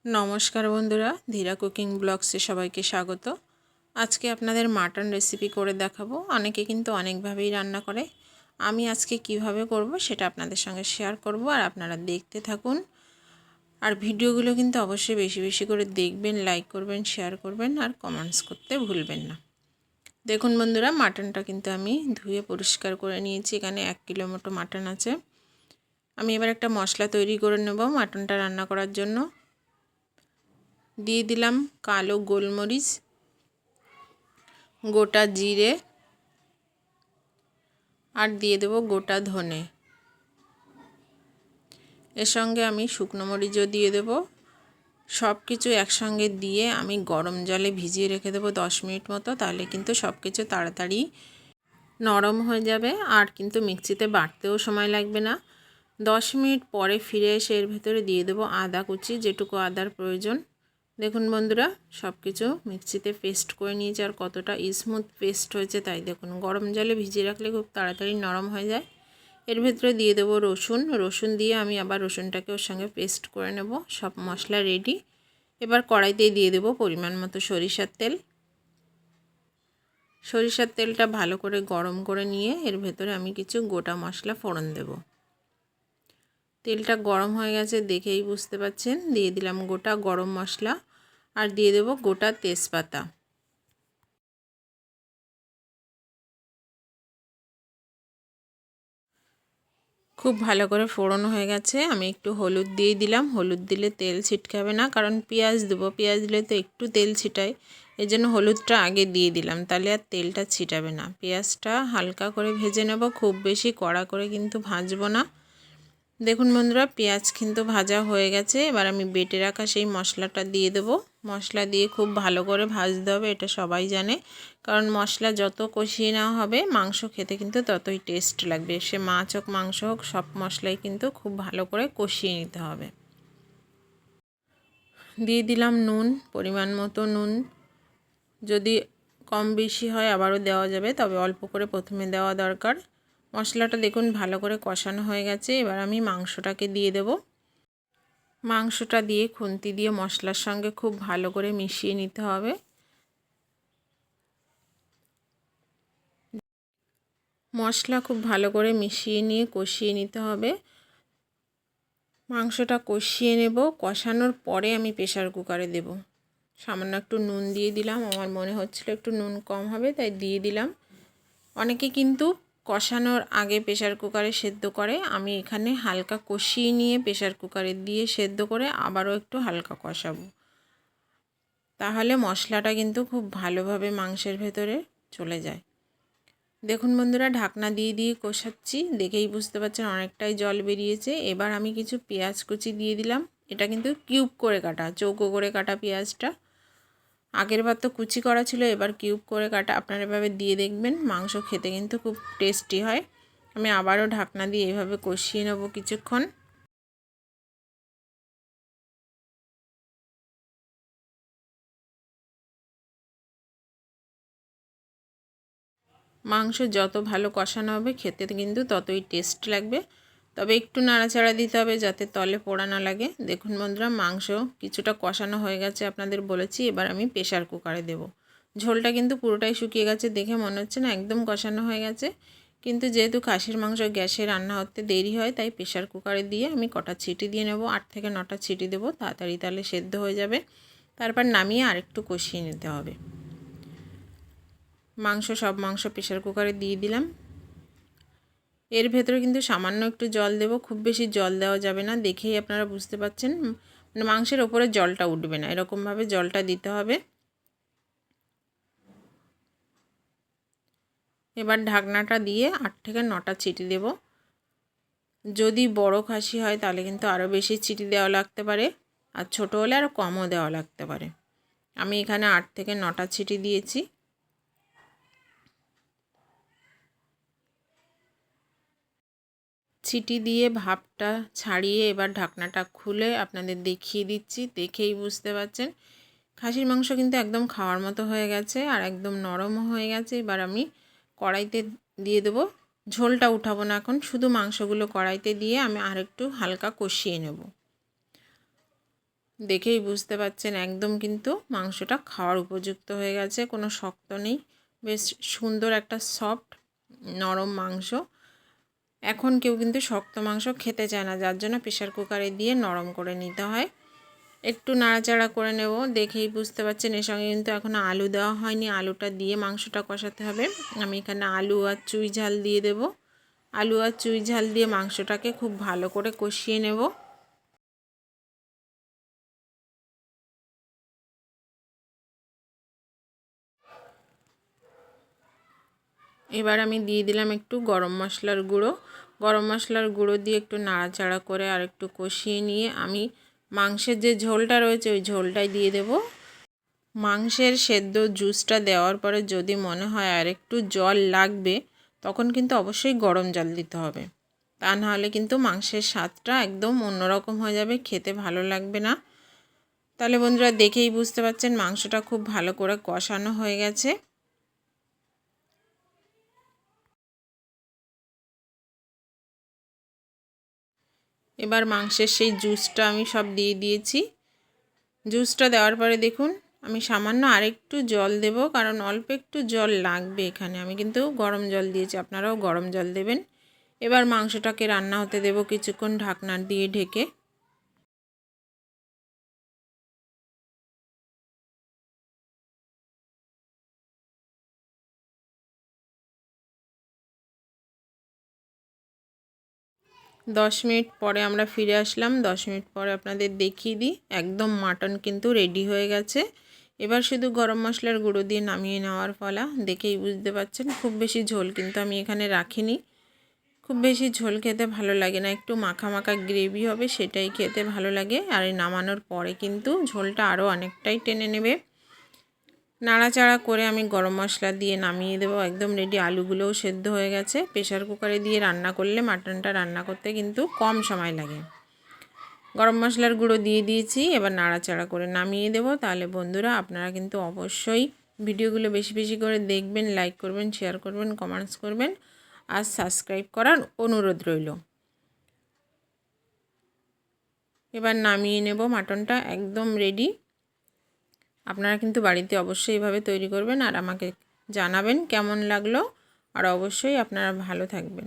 नमस्कार बंधुरा धीरा कुकिंग ब्लग्से सबाइके स्वागत। आज के आपनादेर माटन रेसिपि करे देखाबो। अनेके किन्तु अनेक भावेई रान्ना करे। आमी आज के किभाबे करब सेटा आपनादेर संगे शेयर करब और आपनारा देखते थाकुन। और भिडियोगुलो किन्तु अवश्यई बेशी बेशी करे देखबेन, लाइक करबेन, शेयर करबेन और कमेंट्स करते भूलबेन ना। देखुन बंधुरा माटनटा किन्तु आमी धुए परिष्कार करे निয়েছি। एखाने 1 किलो मतो माटन आछे। आमी एबार एकटा मशला तैरी करे नेब माटनटा रान्ना करार जोन्नो। दिए दिलाम कालो गोलमरिच, गोटा जिरे और दिए देव गोटा धने। एर संगे आमी शुकनो मरिचो दिए देव। सबकिछु एकसंगे दिए आमी गरम जले भिजिए रेखे देव 10 मिनट मतो। ताहले किन्तु सबकिछु ताड़ाताड़ी नरम हो जाबे और किन्तु मिक्सिते बाटतेও समय लागबे ना। 10 मिनट परे फिरे एसे एर भेतरे दिए देव आदा कुचि, जेटुकु आदार प्रयोजन। देखुन बंधुरा सबकिछु मिक्सिते पेस्ट करे निয়েছি और कतटा स्मूथ पेस्ट होयेছে ताई देखुन। गरम जले भिजिए राखले खूब ताड़ाताड़ी नरम हो जाए। एर भेतरे दिए देव रसुन। रसुन दिए आमी आबार रसुनटाके ओर संगे पेस्ट करे नेब। सब मशला रेडी। एबार कड़ाईते दिए देव परिमाण मतो सरिषार तेल। सरिषार तेलटा भालो करे गरम करे निये एर भेतरे आमी किछु गोटा मशला फोड़न देव। तेलटा गरम हो गेছে देखेই বুঝতে পাচ্ছেন। দিয়ে দিলাম গোটা গরম মশলা আর দিয়ে দেব গোটা তেজপাতা। খুব ভালো করে ফোড়ন হয়ে গেছে। আমি একটু হলুদ দিয়ে দিলাম। হলুদ দিলে তেল ছিটকাবে না, কারণ পেঁয়াজ দেব। পেঁয়াজ দিলে তো একটু তেল ছিটায়, এজন্য হলুদটা আগে দিয়ে দিলাম, তাহলে আর তেলটা ছিটাবে না। পেঁয়াজটা হালকা করে ভেজে নেব, খুব বেশি কড়া করে কিন্তু ভাজবো না। দেখুন বন্ধুরা পেঁয়াজ কিন্তু ভাজা হয়ে গেছে। এবার আমি বেটে রাখা সেই মশলাটা দিয়ে দেব। মশলা দিয়ে খুব ভালো করে ভাজতে হবে, এটা সবাই জানে, কারণ মশলা যত কষিয়ে নেওয়া হবে মাংস খেতে কিন্তু ততই টেস্ট লাগবে। সে মাছ হোক মাংস হোক সব মশলাই কিন্তু খুব ভালো করে কষিয়ে নিতে হবে। দিয়ে দিলাম নুন, পরিমাণ মতো নুন। যদি কম বেশি হয় আবারও দেওয়া যাবে, তবে অল্প করে প্রথমে দেওয়া দরকার। মশলাটা দেখুন ভালো করে কষানো হয়ে গেছে। এবার আমি মাংসটাকে দিয়ে দেব। মাংসটা দিয়ে খুন্তি দিয়ে মশলার সঙ্গে খুব ভালো করে মিশিয়ে নিতে হবে। মশলা খুব ভালো করে মিশিয়ে নিয়ে কষিয়ে নিতে হবে। মাংসটা কষিয়ে নেব। কষানোর পরে আমি প্রেসার কুকারে দেব। সামান্য একটু নুন দিয়ে দিলাম, আমার মনে হচ্ছিল একটু নুন কম হবে তাই দিয়ে দিলাম। অনেকে কিন্তু কষানোর আগে প্রেসার কুকারে সেদ্ধ করে। আমি এখানে হালকা কষিয়ে নিয়ে প্রেসার কুকারে দিয়ে সেদ্ধ করে আবারও একটু হালকা কষাবো, তাহলে মশলাটা কিন্তু খুব ভালোভাবে মাংসের ভেতরে চলে যায়। দেখুন বন্ধুরা ঢাকনা দিয়ে দিয়ে কষাচ্ছি, দেখেই বুঝতে পারছেন অনেকটাই জল বেরিয়েছে। এবার আমি কিছু পেঁয়াজ কুচি দিয়ে দিলাম। এটা কিন্তু কিউব করে কাটা, চৌকো করে কাটা পেঁয়াজটা। আগের বার তো কুচি করা ছিল, এবার কিউব করে কাটা। আপনারা এভাবে দিয়ে দেখবেন, মাংস খেতে কিন্তু খুব টেস্টি হয়। আমি আবারও ঢাকনা দিয়ে এভাবে কষিয়ে নেব কিছুক্ষণ। মাংস যত ভালো কষানো হবে খেতে কিন্তু ততই টেস্ট লাগবে, তবে একটু নাড়াচাড়া দিতে হবে যাতে তলে পোড়া না লাগে। দেখুন বন্ধুরা মাংস কিছুটা কষানো হয়ে গেছে, আপনাদের বলেছি। এবার আমি প্রেসার কুকারে দেব। ঝোলটা কিন্তু পুরোটাই শুকিয়ে গেছে, দেখে মনে হচ্ছে না একদম কষানো হয়ে গেছে, কিন্তু যেহেতু খাসির মাংস গ্যাসে রান্না হতে দেরি হয় তাই প্রেসার কুকারে দিয়ে আমি কটা ছিটি দিয়ে নেব। 8 থেকে 9টা ছিটি দেবো, তাড়াতাড়ি তাহলে সেদ্ধ হয়ে যাবে। তারপর নামিয়ে আরেকটু কষিয়ে নিতে হবে। সব মাংস প্রেসার কুকারে দিয়ে দিলাম। এর ভেতরে কিন্তু সামান্য একটু জল দেব, খুব বেশি জল দেওয়া যাবে না। দেখেই আপনারা বুঝতে পাচ্ছেন, মানে মাংসের ওপরে জলটা উঠবে না, এরকমভাবে জলটা দিতে হবে। এবার ঢাকনাটা দিয়ে 8 থেকে 9টা ছিটি দেব। যদি বড় খাসি হয় তাহলে কিন্তু আরও বেশি ছিটি দেওয়া লাগতে পারে, আর ছোট হলে আরও কমও দেওয়া লাগতে পারে। আমি এখানে 8 থেকে 9টা ছিটি দিয়েছি। ছিটি দিয়ে ভাপটা ছাড়িয়ে এবার ঢাকনাটা খুলে আপনাদের দেখিয়ে দিচ্ছি, দেখেই বুঝতে পারছেন খাসির মাংস কিন্তু একদম খাওয়ার মতো হয়ে গেছে আর একদম নরমও হয়ে গেছে। এবার আমি কড়াইতে দিয়ে দেবো। ঝোলটা উঠাবো না এখন, শুধু মাংসগুলো কড়াইতে দিয়ে আমি আরেকটু হালকা কষিয়ে নেব। দেখেই বুঝতে পারছেন একদম কিন্তু মাংসটা খাওয়ার উপযুক্ত হয়ে গেছে, কোনো শক্ত নেই, বেশ সুন্দর একটা সফট নরম মাংস। এখন কেউ কিন্তু শক্ত মাংস খেতে চায় না, যার জন্য প্রেশার কুকারে দিয়ে নরম করে নিতে হয়। একটু নাড়াচাড়া করে নেব, দেখেই বুঝতে পারছেন এর সঙ্গে কিন্তু এখনও আলু দেওয়া হয়নি, আলুটা দিয়ে মাংসটা কষাতে হবে। আমি এখানে আলু আর চুই ঝাল দিয়ে দেব। আলু আর চুই ঝাল দিয়ে মাংসটাকে খুব ভালো করে কষিয়ে নেব। এবার আমি দিয়ে দিলাম একটু গরম মশলার গুঁড়ো। গরম মশলার গুঁড়ো দিয়ে একটু নাড়াচাড়া করে আর একটু কষিয়ে নিয়ে আমি মাংসের যে ঝোলটা রয়েছে ওই ঝোলটাই দিয়ে দেব। মাংসের সেদ্ধ জুসটা দেওয়ার পরে যদি মনে হয় আর একটু জল লাগবে, তখন কিন্তু অবশ্যই গরম জল দিতে হবে, তা নাহলে কিন্তু মাংসের স্বাদটা একদম অন্যরকম হয়ে যাবে, খেতে ভালো লাগবে না। তাহলে বন্ধুরা দেখেই বুঝতে পারছেন মাংসটা খুব ভালো করে কষানো হয়ে গেছে। এবার মাংসের সেই জুসটা আমি সব দিয়ে দিয়েছি। জুসটা দেওয়ার পরে দেখুন আমি সামান্য আরেকটু জল দেব, কারণ অল্প একটু জল লাগবে এখানে। আমি কিন্তু গরম জল দিয়েছি, আপনারাও গরম জল দেবেন। এবার মাংসটাকে রান্না হতে দেব কিছুক্ষণ ঢাকনা দিয়ে ঢেকে। দশ মিনিট পরে আমরা ফিরে আসলাম। 10 মিনিট পরে আপনাদের দেখিয়ে দিই, একদম মাটন কিন্তু রেডি হয়ে গেছে। এবার শুধু গরম মশলার গুঁড়ো দিয়ে নামিয়ে নেওয়ার পালা। দেখেই বুঝতে পারছেন খুব বেশি ঝোল কিন্তু আমি এখানে রাখিনি। খুব বেশি ঝোল খেতে ভালো লাগে না, একটু মাখা মাখা গ্রেভি হবে, সেটাই খেতে ভালো লাগে। আর এই নামানোর পরে কিন্তু ঝোলটা আরও অনেকটাই টেনে নেবে। নাড়াচাড়া করে আমি গরম মশলা দিয়ে নামিয়ে দেবো, একদম রেডি। আলুগুলোও সেদ্ধ হয়ে গেছে। প্রেশার কুকারে দিয়ে রান্না করলে মাটনটা রান্না করতে কিন্তু কম সময় লাগে। গরম মশলার গুঁড়ো দিয়ে দিয়েছি, এবার নাড়াচাড়া করে নামিয়ে দেবো। তাহলে বন্ধুরা আপনারা কিন্তু অবশ্যই ভিডিওগুলো বেশি বেশি করে দেখবেন, লাইক করবেন, শেয়ার করবেন, কমেন্টস করবেন আর সাবস্ক্রাইব করার অনুরোধ রইল। এবার নামিয়ে নেব, মাটনটা একদম রেডি। আপনারা কিন্তু বাড়িতে অবশ্যই এভাবে তৈরি করবেন আর আমাকে জানাবেন কেমন লাগলো। আর অবশ্যই আপনারা ভালো থাকবেন।